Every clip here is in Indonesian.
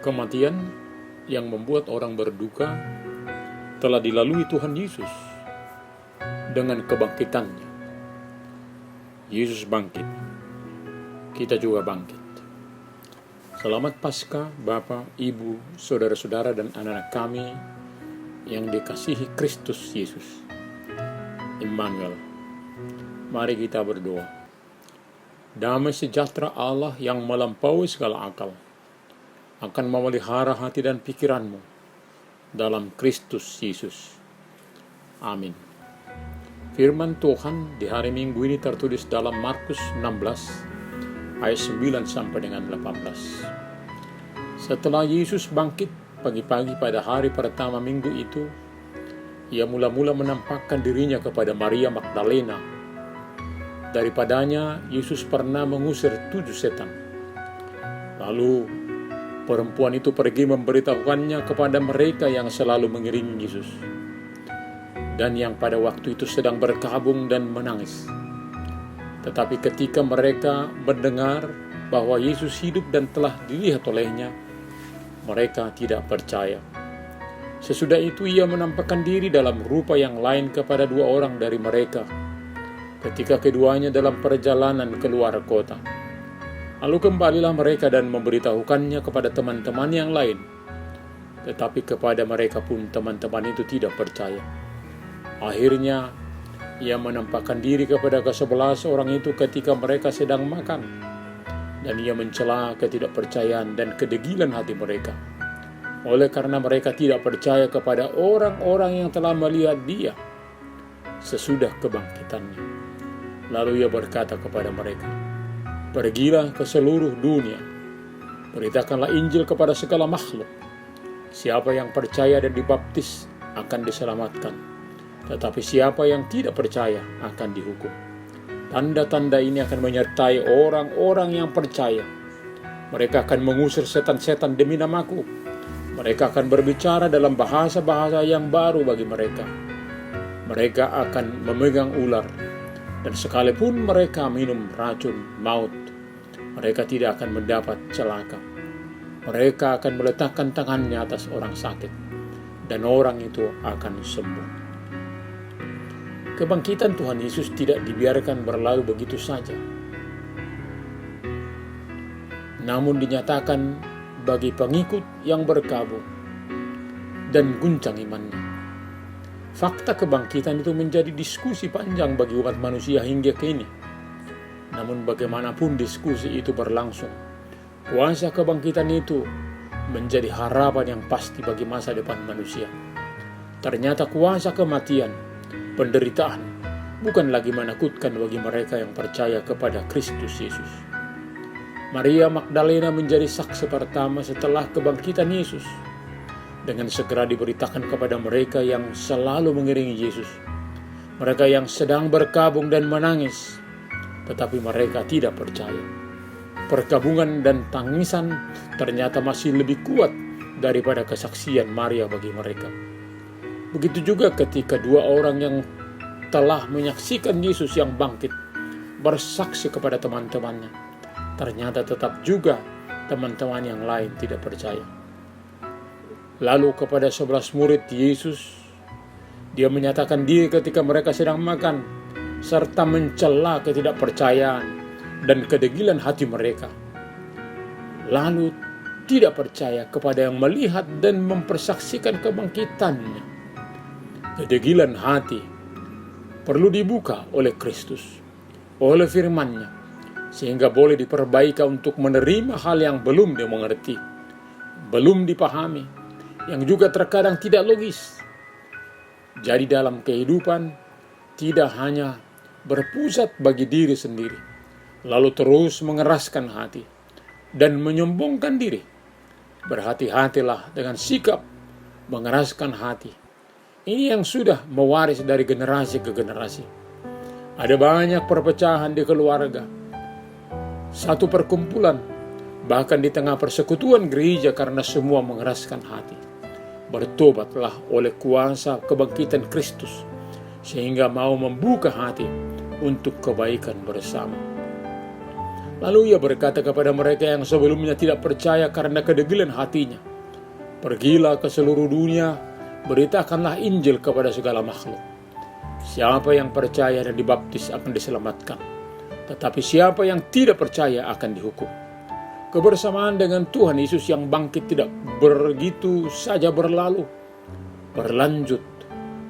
Kematian yang membuat orang berduka telah dilalui Tuhan Yesus dengan kebangkitannya. Yesus bangkit, kita juga bangkit. Selamat Paskah Bapak, Ibu, Saudara-saudara dan anak-anak kami yang dikasihi Kristus Yesus. Immanuel. Mari kita berdoa. Damai sejahtera Allah yang melampaui segala akal akan memelihara hati dan pikiranmu dalam Kristus Yesus. Amin. Firman Tuhan di hari Minggu ini tertulis dalam Markus 16 ayat 9 sampai dengan 18. Setelah Yesus bangkit pagi-pagi pada hari pertama minggu itu, ia mula-mula menampakkan dirinya kepada Maria Magdalena. Daripadanya Yesus pernah mengusir 7 setan. Lalu perempuan itu pergi memberitahukannya kepada mereka yang selalu mengiringi Yesus dan yang pada waktu itu sedang berkabung dan menangis. Tetapi ketika mereka mendengar bahwa Yesus hidup dan telah dilihat olehnya, mereka tidak percaya. Sesudah itu ia menampakkan diri dalam rupa yang lain kepada 2 orang dari mereka, ketika keduanya dalam perjalanan keluar kota. Lalu kembalilah mereka dan memberitahukannya kepada teman-teman yang lain. Tetapi kepada mereka pun teman-teman itu tidak percaya. Akhirnya ia menampakkan diri kepada ke-11 orang itu ketika mereka sedang makan, dan ia mencela ketidakpercayaan dan kedegilan hati mereka, oleh karena mereka tidak percaya kepada orang-orang yang telah melihat dia sesudah kebangkitannya. Lalu ia berkata kepada mereka, "Pergilah ke seluruh dunia, beritakanlah Injil kepada segala makhluk. Siapa yang percaya dan dibaptis akan diselamatkan, tetapi siapa yang tidak percaya akan dihukum. Tanda-tanda ini akan menyertai orang-orang yang percaya. Mereka akan mengusir setan-setan demi namaku. Mereka akan berbicara dalam bahasa-bahasa yang baru bagi mereka. Mereka akan memegang ular, dan sekalipun mereka minum racun maut, mereka tidak akan mendapat celaka. Mereka akan meletakkan tangannya atas orang sakit, dan orang itu akan sembuh." Kebangkitan Tuhan Yesus tidak dibiarkan berlalu begitu saja, namun dinyatakan bagi pengikut yang berkabung dan guncang imannya. Fakta kebangkitan itu menjadi diskusi panjang bagi umat manusia hingga kini. Namun bagaimanapun diskusi itu berlangsung, kuasa kebangkitan itu menjadi harapan yang pasti bagi masa depan manusia. Ternyata kuasa kematian, penderitaan, bukan lagi menakutkan bagi mereka yang percaya kepada Kristus Yesus. Maria Magdalena menjadi saksi pertama setelah kebangkitan Yesus. Dengan segera diberitakan kepada mereka yang selalu mengiringi Yesus, mereka yang sedang berkabung dan menangis, tetapi mereka tidak percaya. Perkabungan dan tangisan ternyata masih lebih kuat daripada kesaksian Maria bagi mereka. Begitu juga ketika 2 orang yang telah menyaksikan Yesus yang bangkit bersaksi kepada teman-temannya, ternyata tetap juga teman-teman yang lain tidak percaya. Lalu kepada 11 murid Yesus, dia menyatakan diri ketika mereka sedang makan, serta mencela ketidakpercayaan dan kedegilan hati mereka. Lalu tidak percaya kepada yang melihat dan mempersaksikan kebangkitannya. Kedegilan hati perlu dibuka oleh Kristus, oleh firman-Nya, sehingga boleh diperbaiki untuk menerima hal yang belum dimengerti, belum dipahami, yang juga terkadang tidak logis. Jadi dalam kehidupan tidak hanya berpusat bagi diri sendiri, lalu terus mengeraskan hati dan menyombongkan diri. Berhati-hatilah dengan sikap mengeraskan hati. Ini yang sudah mewaris dari generasi ke generasi. Ada banyak perpecahan di keluarga, satu perkumpulan, bahkan di tengah persekutuan gereja karena semua mengeraskan hati. Bertobatlah oleh kuasa kebangkitan Kristus, sehingga mau membuka hati untuk kebaikan bersama. Lalu ia berkata kepada mereka yang sebelumnya tidak percaya karena kedegilan hatinya, "Pergilah ke seluruh dunia, beritakanlah Injil kepada segala makhluk. Siapa yang percaya dan dibaptis akan diselamatkan, tetapi siapa yang tidak percaya akan dihukum." Kebersamaan dengan Tuhan Yesus yang bangkit tidak begitu saja berlalu, berlanjut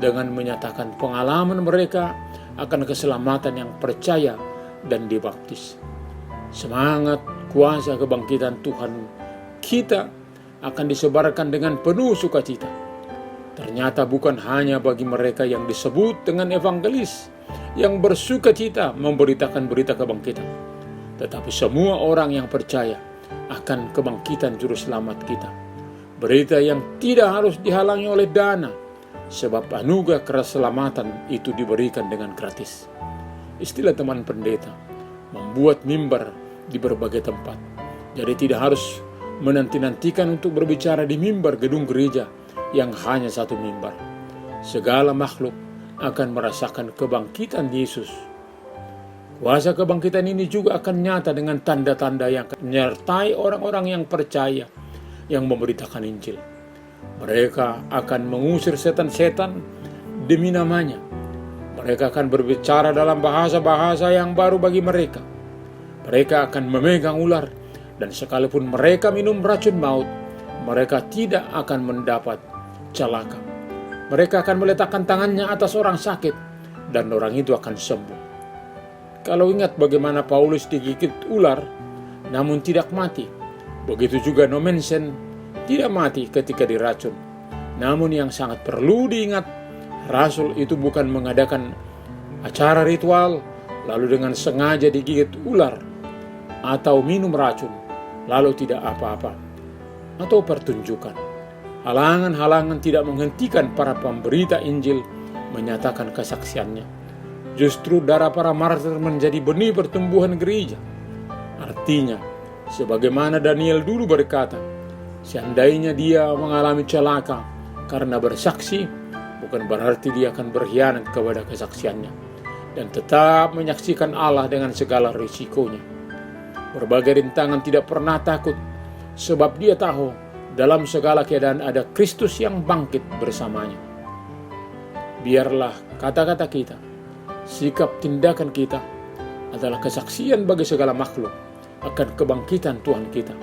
dengan menyatakan pengalaman mereka akan keselamatan yang percaya dan dibaptis. Semangat kuasa kebangkitan Tuhan kita akan disebarkan dengan penuh sukacita. Ternyata bukan hanya bagi mereka yang disebut dengan evangelis yang bersukacita memberitakan berita kebangkitan, tetapi semua orang yang percaya akan kebangkitan juru selamat kita. Berita yang tidak harus dihalangi oleh dana, sebab anugerah keselamatan itu diberikan dengan gratis. Istilah teman pendeta, membuat mimbar di berbagai tempat. Jadi tidak harus menanti-nantikan untuk berbicara di mimbar gedung gereja yang hanya satu mimbar. Segala makhluk akan merasakan kebangkitan Yesus. Kuasa kebangkitan ini juga akan nyata dengan tanda-tanda yang menyertai orang-orang yang percaya, yang memberitakan Injil. Mereka akan mengusir setan-setan demi namanya. Mereka akan berbicara dalam bahasa-bahasa yang baru bagi mereka. Mereka akan memegang ular, dan sekalipun mereka minum racun maut, mereka tidak akan mendapat celaka. Mereka akan meletakkan tangannya atas orang sakit, dan orang itu akan sembuh. Kalau ingat bagaimana Paulus digigit ular, namun tidak mati, begitu juga Nomensen tidak mati ketika diracun. Namun yang sangat perlu diingat, Rasul itu bukan mengadakan acara ritual, lalu dengan sengaja digigit ular, atau minum racun, lalu tidak apa-apa, atau pertunjukan. Halangan-halangan tidak menghentikan para pemberita Injil menyatakan kesaksiannya. Justru darah para martir menjadi benih pertumbuhan gereja. Artinya, sebagaimana Daniel dulu berkata, seandainya dia mengalami celaka karena bersaksi, bukan berarti dia akan berkhianat kepada kesaksiannya, dan tetap menyaksikan Allah dengan segala risikonya. Berbagai rintangan tidak pernah takut, sebab dia tahu dalam segala keadaan ada Kristus yang bangkit bersamanya. Biarlah kata-kata kita, sikap tindakan kita adalah kesaksian bagi segala makhluk akan kebangkitan Tuhan kita.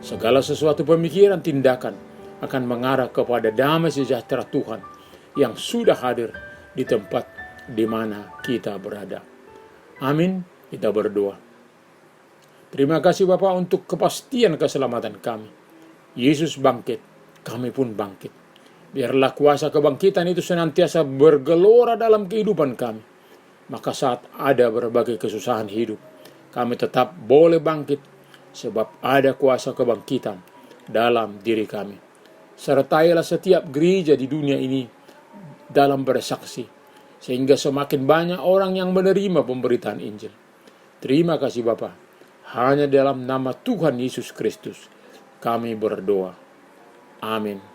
Segala sesuatu pemikiran tindakan akan mengarah kepada damai sejahtera Tuhan yang sudah hadir di tempat di mana kita berada. Amin. Kita berdoa. Terima kasih Bapa untuk kepastian keselamatan kami. Yesus bangkit, kami pun bangkit. Biarlah kuasa kebangkitan itu senantiasa bergelora dalam kehidupan kami. Maka saat ada berbagai kesusahan hidup, kami tetap boleh bangkit, sebab ada kuasa kebangkitan dalam diri kami. Sertailah setiap gereja di dunia ini dalam bersaksi, sehingga semakin banyak orang yang menerima pemberitaan Injil. Terima kasih Bapa. Hanya dalam nama Tuhan Yesus Kristus kami berdoa. Amin.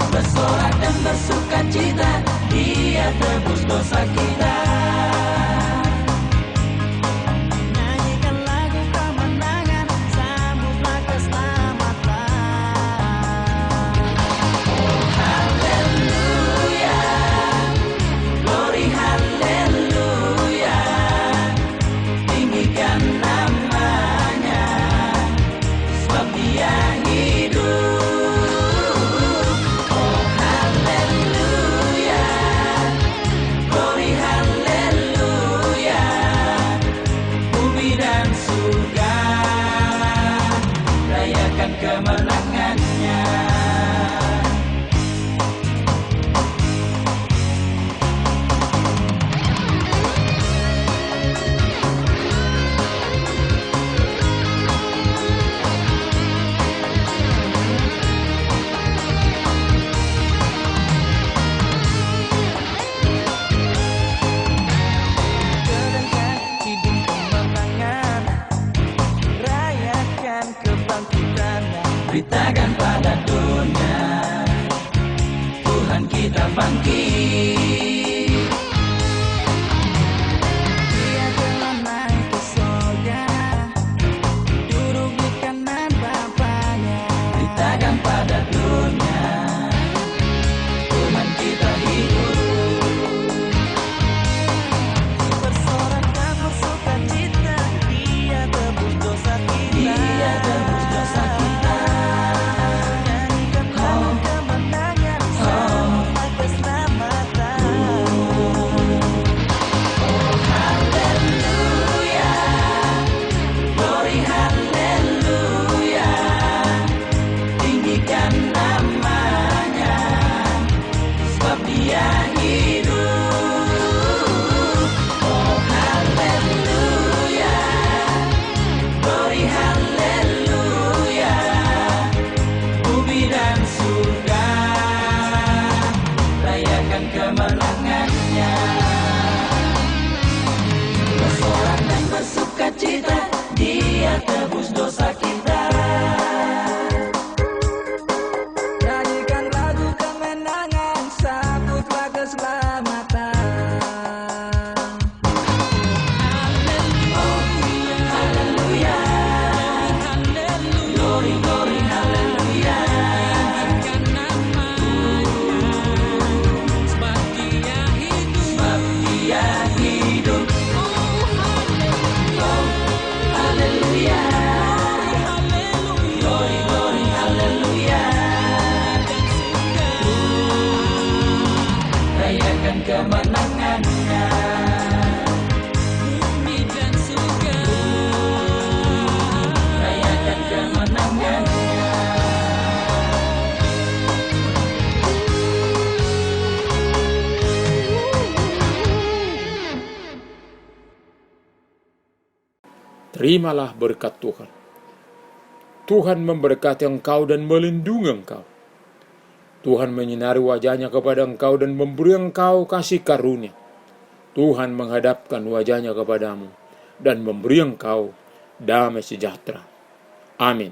Bersorak dan bersukacita, Dia tebus dosa kita. Nyanyikan lagu kemenangan, sambutlah keselamatan. Oh haleluya, glory haleluya, tinggikan namanya, sebab Dia hidup. Glory, beritakan pada dunia, Tuhan kita bangkit. Dia telah naik ke surga, duduk di kanan Bapanya. Beritakan pada dunia, Tuhan kita hidup. Bersorakkan bersukacita, Dia tebus dosa kita. Dia tebus dosa kita. Nyanyikan lagu kemenangan, selamat keselamatan. Oh haleluya, glory haleluya, tinggikan namanya, sebab Dia hidup. Oh haleluya, glory haleluya, bumi dan surga rayakan kemenangannya. Bersorak dan bersukacita, Dia tebus dosa kita. Nyanyikan lagu kemenangan, sambutlah keselamatan. Haleluya, glory, glory, haleluya. Sebab Dia hidup. Oh, haleluya, glory, glory, haleluya. Rayakan kemenangannya. Rayakan kemenangannya. Terimalah berkat Tuhan. Tuhan memberkati engkau dan melindungi engkau. Tuhan menyinari wajahnya kepada engkau dan memberi engkau kasih karunia. Tuhan menghadapkan wajahnya kepadamu dan memberi engkau damai sejahtera. Amin.